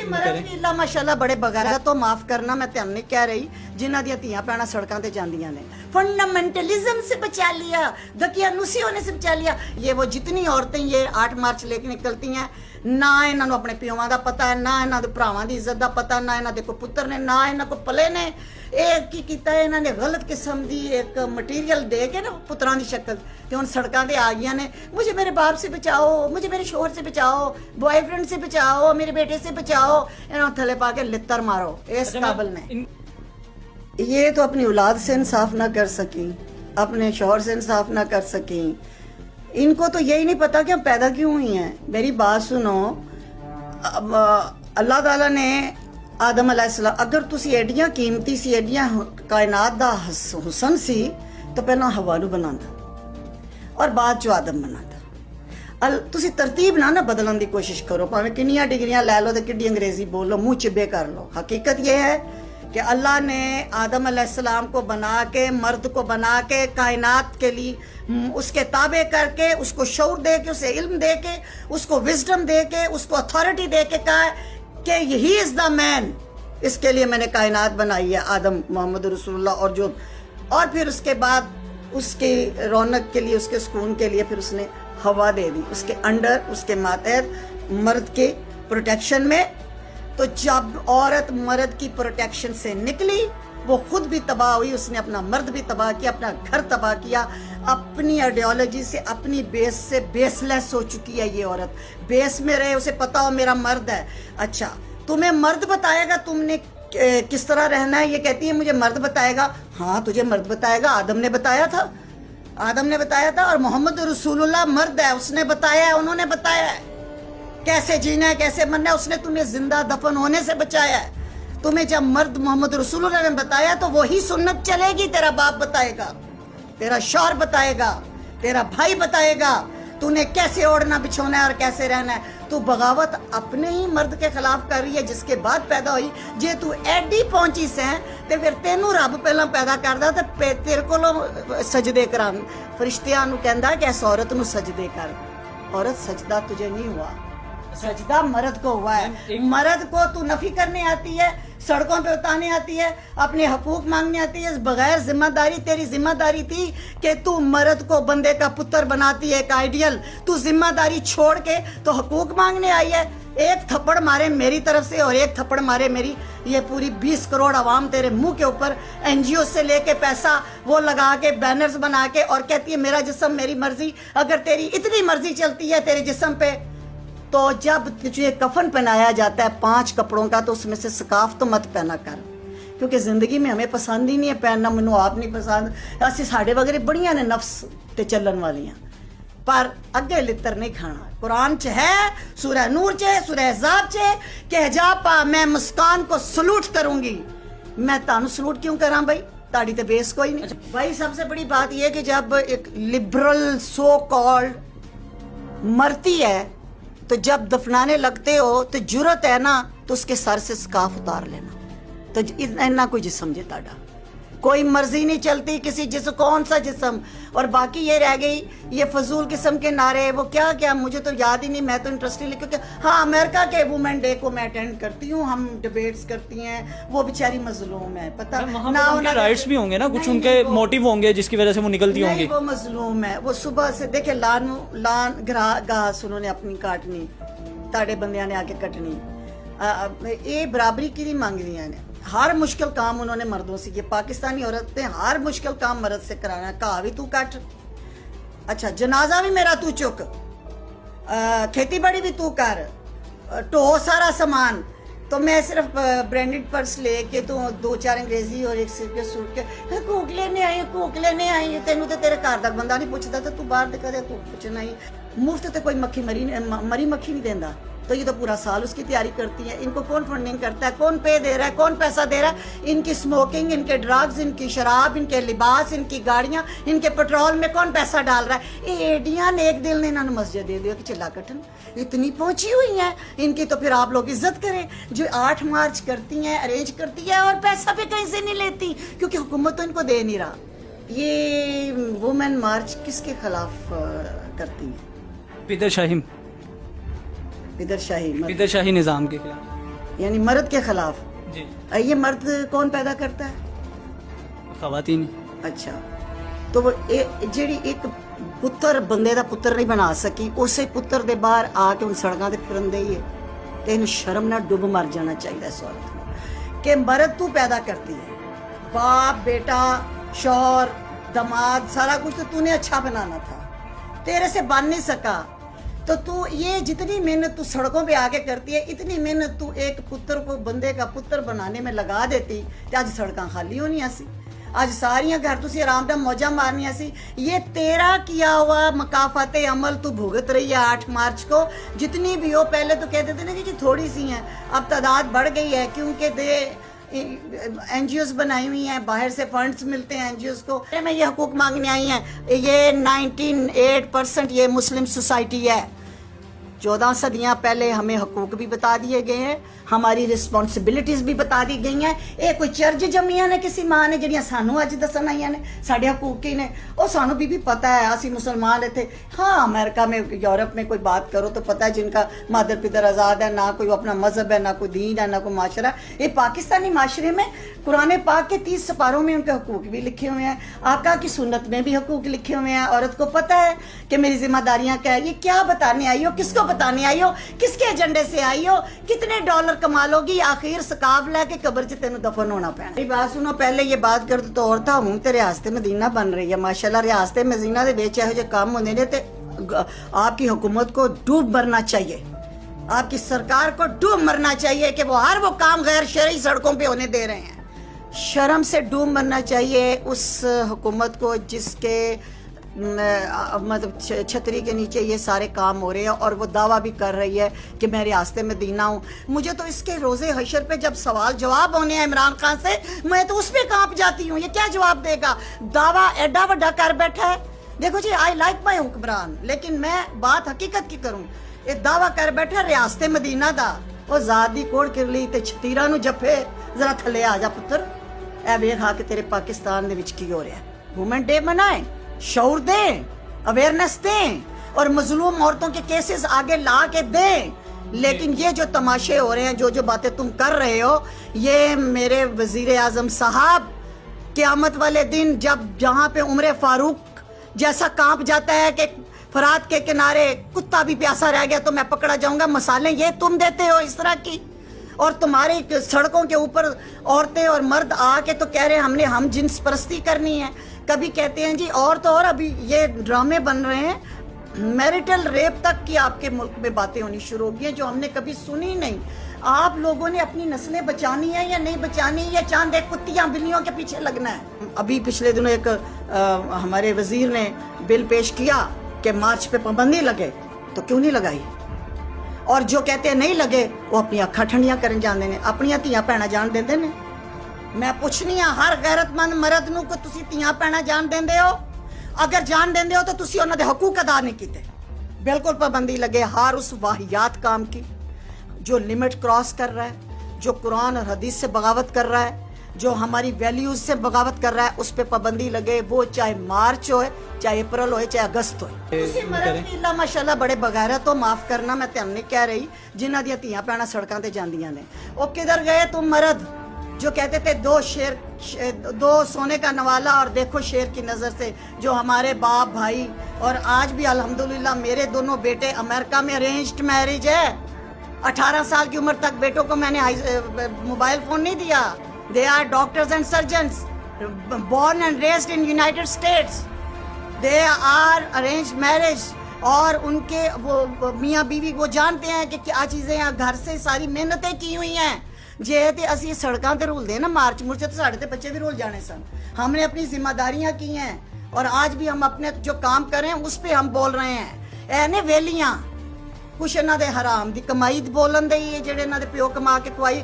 ਮਰਦ ਮਾਸ਼ਾਅੱਲਾ ਬੜੇ ਬਗੈਰ ਤੋਂ ਮਾਫ करना, मैं ਤੁਹਾਨੂੰ नहीं कह रही जिन्हां ਦੀਆਂ ਧੀਆਂ ਭੈਣਾਂ ਸੜਕਾਂ ਤੇ ਜਾਂਦੀਆਂ ਨੇ, फंडामेंटलिज्म से बचा लिया, दकियानुसी होने से बचा लिया। ये वो जितनी औरतें ये 8 मार्च लेके निकलती हैं, ना ਇਹਨਾਂ ਨੂੰ ਆਪਣੇ ਪਿਓਾਂ ਦਾ ਪਤਾ ਹੈ, ਨਾ ਇਹਨਾਂ ਦੇ ਭਰਾਵਾਂ ਦੀ ਇੱਜ਼ਤ ਦਾ ਪਤਾ, ਨਾ ਇਹਨਾਂ ਦੇ ਕੋਈ ਪੁੱਤਰ ਨੇ, ਨਾ ਇਹਨਾਂ ਕੋ ਪਲੇ ਨੇ। ਇਹ ਕੀ ਕੀਤਾ ਇਹਨਾਂ ਨੇ, ਗਲਤ ਕਿਸਮ ਦੀ ਇੱਕ ਮਟੀਰੀਅਲ ਦੇ ਕੇ ਨਾ ਪੁੱਤਰਾਂ ਦੀ ਸ਼ਕਲ ਤੇ ਹੁਣ ਸੜਕਾਂ ਤੇ ਆ ਗਈਆਂ ਨੇ, मुझे मेरे बाप से बचाओ, मुझे मेरे शोहर से बचाओ, बॉयफ्रेंड से बचाओ, मेरे बेटे से बचाओ। इन्होंने थले पा के लित्तर मारो। इस काबिल ने ये तो अपनी औलाद से इंसाफ ना कर सकी, अपने शोहर से इंसाफ ना कर सकी, इनको तो यही नहीं पता कि हम पैदा क्यों हुई हैं। मेरी बात सुनो, अल्लाह ताला ने आदम अलैहिस्सलाम, अगर तुसी एडियां कीमती सी, एडियां कायनात दा हुसन सी, तो पहला हवा नूं बनांदा और बाद चो आदम बनांदा। तुसी तरतीब ना बदलने की कोशिश करो, भावें किन्नियां डिग्रियां लै लो ते किड्डी अंग्रेजी बोलो, मुंह चिब्बे कर लो। हकीकत ये है कि अल्लाह ने आदम अलैहिस्सलाम को बना के, मर्द को बना के, कायनात के लिए उसके ताबे करके, उसको शऊर दे के, उसे इल्म दे के, उसको विजडम दे के, उसको अथॉरिटी दे के कहा कि यही इज द मैन, इसके लिए मैंने कायनात बनाई है, आदम मोहम्मद रसूलुल्लाह। और फिर उसके बाद उसके रौनक के लिए, उसके सुकून के लिए फिर उसने हवा दे दी उसके अंडर, उसके मातहत, मर्द के प्रोटेक्शन में। तो जब औरत मर्द की प्रोटेक्शन से निकली, वो खुद भी तबाह हुई, उसने अपना मर्द भी तबाह किया, अपना घर तबाह किया, अपनी आइडियोलॉजी से, अपनी बेस से बेसलेस हो चुकी है ये औरत। बेस में रहे, उसे पता हो मेरा मर्द है। अच्छा, तुम्हें मर्द बताएगा तुमने किस तरह रहना है, ये कहती है मुझे मर्द बताएगा। हाँ, तुझे मर्द बताएगा, आदम ने बताया था, आदम ने बताया था, और मोहम्मद रसूलुल्लाह मर्द है, उसने बताया है, उन्होंने बताया है कैसे जीना है, कैसे मरना है। उसने तुम्हें जिंदा दफन होने से बचाया है। तुम्हें जब मर्द मोहम्मद रसूलुल्लाह ने बताया तो वही सुन्नत चलेगी। तेरा बाप बताएगा, तेरा शौहर बताएगा, तेरा भाई बताएगा तूने कैसे ओढ़ना बिछोना है और कैसे रहना है। तू बगावत अपने ही मर्द के खिलाफ कर रही है जिसके बाद पैदा हुई। जे तू एडी पहुंची से ते फिर तेनू रब पहला पैदा करदा ते तेरे को सजदे करा। फरिश्तियां नू कहंदा कि इस औरत नू सजदे कर। औरत सजदा तुझे नहीं हुआ, सजदा मर्द को हुआ है। मर्द को तू नफी करने आती है, सड़कों पे उतारने आती है, अपने हकूक मांगने आती है। बगैर जिम्मेदारी, तेरी जिम्मेदारी थी कि तू मर्द को बंदे का पुत्र बनाती है, एक आइडियल। तू जिम्मेदारी छोड़ के तो हकूक मांगने आई है। एक थप्पड़ मारे मेरी तरफ से और एक थप्पड़ मारे मेरी ये पूरी 20 करोड़ आवाम तेरे मुंह के ऊपर, एनजीओ से लेके पैसा वो लगा के बैनर्स बना के, और कहती है मेरा जिस्म मेरी मर्जी। अगर तेरी इतनी मर्जी चलती है तेरे जिस्म पे, तो जब तुझे कफन पहनाया जाता है 5 कपड़ों का, तो उसमें से स्काफ तो मत पहना कर, क्योंकि जिंदगी में हमें पसंद ही नहीं है पहनना। मैनू आप नहीं पसंद, असी साढ़े वगैरह बड़ियां ने नफ्स ते चलन वालियां, पर अगे लित्र नहीं खाना। कुरान च है, सूरह नूर च है, सूरह अहज़ाब च है कि हिजाब पा, मैं मुस्कान को सलूट करूंगी। मैं तानू सलूट क्यों करा भाई, ताड़ी ते बेस कोई नहीं भाई। सबसे बड़ी बात यह कि जब एक लिबरल सो कॉल्ड मरती है, तो जब दफनाने लगते हो तो जुर्रत है ना, तो उसके सर से स्काफ उतार लेना। तो इतना कोई जिस्म जे ताड़ा, कोई मर्जी नहीं चलती किसी जिस्म, कौन सा जिस्म। और बाकी ये रह गई ये फजूल किस्म के नारे, वो क्या क्या मुझे तो याद ही नहीं, मैं तो इंटरेस्ट नहीं, क्योंकि हाँ अमेरिका के वुमेन डे को मैं अटेंड करती हूँ, हम डिबेट्स करती हैं। वो बेचारी मजलूम है, पता ना उनके राइट्स भी होंगे ना, कुछ उनके मोटिव होंगे जिसकी वजह से वो निकलती होंगी। वो मजलूम है, वो सुबह से देखे लान घास उन्होंने अपनी काटनी, ताड़े बंदियां ने आके कटनी। ये बराबरी की नहीं मांग रही है। हर मुश्किल काम उन्होंने मर्दों से, ये पाकिस्तानी औरत ने हर मुश्किल काम मर्द से कराना। कहा भी तू काट, अच्छा जनाजा भी मेरा तू चुक, खेती बाड़ी भी तू कर, ढो सारा सामान। तो मैं सिर्फ ब्रांडेड पर्स लेके तो 2-4 अंग्रेजी और एक सिर के सूट के कूक लेने आई। तेनू तो तेरे घर का बंदा नहीं पूछता, तो तू बाहर कदे तू पूछना ही। मुफ्त तो कोई मक्खी मरी मक्खी नहीं देता। तो ये तो पूरा साल उसकी तैयारी करती है। इनको कौन फंडिंग करता है, कौन पे दे रहा है, कौन पैसा दे रहा है? इनकी स्मोकिंग, इनके ड्रग्स, इनकी शराब, इनके लिबास, इनकी गाड़ियां, इनके पेट्रोल में कौन पैसा डाल रहा है? एडियां ने एक दिल ने इन्होंने मस्जिद दे दिया कि चिल्ला कटन, इतनी पहुंची हुई हैं इनकी। तो फिर आप लोग इज्जत करें जो 8 मार्च करती हैं, अरेंज करती है, और पैसा भी कहीं से नहीं लेती, क्योंकि हुकूमत तो इनको दे नहीं रहा। ये वुमेन मार्च किसके खिलाफ करती हैं? पिदरशाही पिदरशाही निज़ाम के खिलाफ। यानी मर्द के खिलाफ। जी ये मर्द कौन पैदा करता है? खवातीन। अच्छा, तो वो ਜਿਹੜੀ ਇੱਕ ਪੁੱਤਰ ਬੰਦੇ ਦਾ ਪੁੱਤਰ ਨਹੀਂ ਬਣਾ ਸਕੀ, ਉਸੇ ਪੁੱਤਰ ਦੇ ਬਾਹਰ ਆ ਕੇ ਹੁਣ ਸੜਕਾਂ ਤੇ ਫਿਰਨ ਦੇ ਹੀ ਹੈ, ਤੇ ਇਹਨੂੰ ਸ਼ਰਮ ਨਾਲ ਡੁੱਬ ਮਰ ਜਾਣਾ ਚਾਹੀਦਾ ਇਸ ਔਰਤ ਨੂੰ ਕਿ ਮਰਦ ਤੂੰ ਪੈਦਾ करती है, बाप बेटा शौहर दामाद सारा कुछ तो तूने अच्छा बनाना था, तेरे से बन नहीं सका, तो तू ये जितनी मेहनत तू सड़कों पे आके करती है, इतनी मेहनत तू एक पुत्र को बंदे का पुत्र बनाने में लगा देती तो आज सड़कां खाली होनी सी, आज सारियां घर तुसी आराम नाल मौजा मारनियां सी। ये तेरा किया हुआ मकाफाते अमल तू भुगत रही है 8 मार्च को, जितनी भी हो। पहले तो कहते थे ना कि थोड़ी सी हैं, अब तादाद बढ़ गई है क्योंकि एनजीओस बनाई हुई हैं, बाहर से फंड्स मिलते हैं एनजीओस को। में ये हकूक मांगने आई हैं, ये 98% ये मुस्लिम सोसाइटी है। 14 सदियाँ पहले हमें हकूक भी बता दिए गए हैं, हमारी रिस्पॉन्सिबिलिटीज़ भी बता दी गई हैं। ये कोई चर्च जमिया ने किसी माँ ने ਜਿਹੜੀਆਂ ਸਾਨੂੰ ਅੱਜ ਦੱਸਣ ਆਈਆਂ ਨੇ ਸਾਡੇ हकूक की ने, और सानू भी पता है, असी मुसलमान थे। हाँ, अमेरिका में यूरोप में कोई बात करो तो पता है जिनका मादर पितर आज़ाद है, ना कोई अपना मजहब है, ना कोई दीन है, ना कोई माशरा। ये पाकिस्तानी माशरे में कुरान पाक के 30 सपारों में उनके हकूक भी लिखे हुए हैं, आका की सुन्नत में भी हकूक लिखे हुए हैं। औरत को पता है कि मेरी जिम्मेदारियाँ क्या है, ये क्या बताने आई हो, किसको बताने आई हो, किसके एजेंडे से आई हो, कितने डॉलर कमा लोगी, आखिर सकाफ लेके कब्र च तेन दफन होना पैना। मेरी बात सुनो, पहले ये बात करते तो और था, हूँ ते रियासत मदीना बन रही है माशाल्लाह। रियासत मदीना दे विच इहो जे काम होंदे ने ते आपकी हुकूमत को डूब मरना चाहिए, आपकी सरकार को डूब मरना चाहिए कि वो हर वो काम गैर शरई सड़कों पे होने दे रहे हैं। शर्म से डूब मरना चाहिए उस हुकूमत को जिसके मतलब छतरी के नीचे ये सारे काम हो रहे हैं, और वो दावा भी कर रही है कि मैं रियासत मदीना हूँ। मुझे तो इसके रोज़े हशर पे जब सवाल जवाब होने हैं इमरान खान से, मैं तो उस पर कांप जाती हूँ। ये क्या जवाब देगा? दावा एडा वड्डा कर बैठा है। देखो जी, आई लाइक माई हुक्मरान, लेकिन मैं बात हकीकत की करूँ, ये दावा कर बैठा रियासत मदीना दा, वो ज़ात दी कोड़ किरली ते छतीरा नूं जफे, जरा थले आ जा पुत्र, ए वेख आ के तेरे पाकिस्तान दे विच की हो रहा है। वुमेन डे मनाएं, शऊर दें, अवेयरनेस दें, और मजलूम औरतों के केसेस आगे ला के दें। लेकिन ये जो तमाशे हो रहे हैं, जो जो बातें तुम कर रहे हो, ये मेरे वजीर आजम साहब क़यामत वाले दिन जब जहाँ पे उम्र फारूक जैसा कांप जाता है कि फरात के किनारे कुत्ता भी प्यासा रह गया तो मैं पकड़ा जाऊंगा, मिसालें ये तुम देते हो इस तरह की। और तुम्हारी सड़कों के ऊपर औरतें और मर्द आके तो कह रहे हैं हमने हम जिन्स परस्ती करनी है, कभी कहते हैं जी और तो और अभी ये ड्रामे बन रहे हैं, मैरिटल रेप तक की आपके मुल्क में बातें होनी शुरू हो गई हैं जो हमने कभी सुनी नहीं। आप लोगों ने अपनी नस्लें बचानी है या नहीं बचानी, या चांद एक कुत्तियां बिल्लियों के पीछे लगना है? अभी पिछले दिनों एक हमारे वजीर ने बिल पेश किया कि मार्च पे पाबंदी लगे, तो क्यों नहीं लगाई? और जो कहते हैं नहीं लगे वो अपनी अखा ठंडियां करन जांदे ने, अपनी धीआं भैणां जान देंदे ने। मैं पुछनी हाँ हर गैरतमंद मर्द नूं कि तुसीं धीआं भैणां जान देंदे हो? अगर जान देंदे हो तो तुसीं उन्हां दे हकूक अदा नहीं कीते। बिल्कुल पाबंदी लगे हर उस वाहियात काम की जो लिमिट क्रॉस कर रहा है, जो कुरान और हदीस से बगावत कर रहा है, जो हमारी वैल्यूज से बगावत कर रहा है, उस पे पाबंदी लगे। वो चाहे मार्च हो, चाहे अप्रैल हो, चाहे अगस्त हो। तुसीं मर्द भी अल्लाह माशाल्लाह बड़े बगैरत हो, माफ करना मैं तुहानू नहीं कह रही, जिन्हां दियां धीआं भैणां सड़कां ते जांदियां ने। ओ किधर गए तुम मर्द जो कहते थे दो सोने का नवाला और देखो शेर की नज़र से, जो हमारे बाप भाई और आज भी अल्हम्दुलिल्लाह मेरे दोनों बेटे अमेरिका में अरेंज्ड मैरिज है। 18 साल की उम्र तक बेटों को मैंने मोबाइल फोन नहीं दिया। They are doctors and surgeons born and raised in United States. They are arranged marriage, और उनके वो मियाँ बीवी वो जानते हैं कि क्या चीज़ें हैं, घर से सारी मेहनतें की हुई हैं। जे ते असी सड़कों ते रुलदे ना मार्च मुर्च तो साढ़े ते बच्चे भी रुल जाने सन। हमने अपनी जिम्मेदारियां की हैं और आज भी हम अपने जो काम करें उस पे हम बोल रहे हैं। ऐ ने वेलियां कुछ इन्हां दे हराम दी कमाई बोलन दे जेड़े इन्हां दे प्यो कमा के खुआई।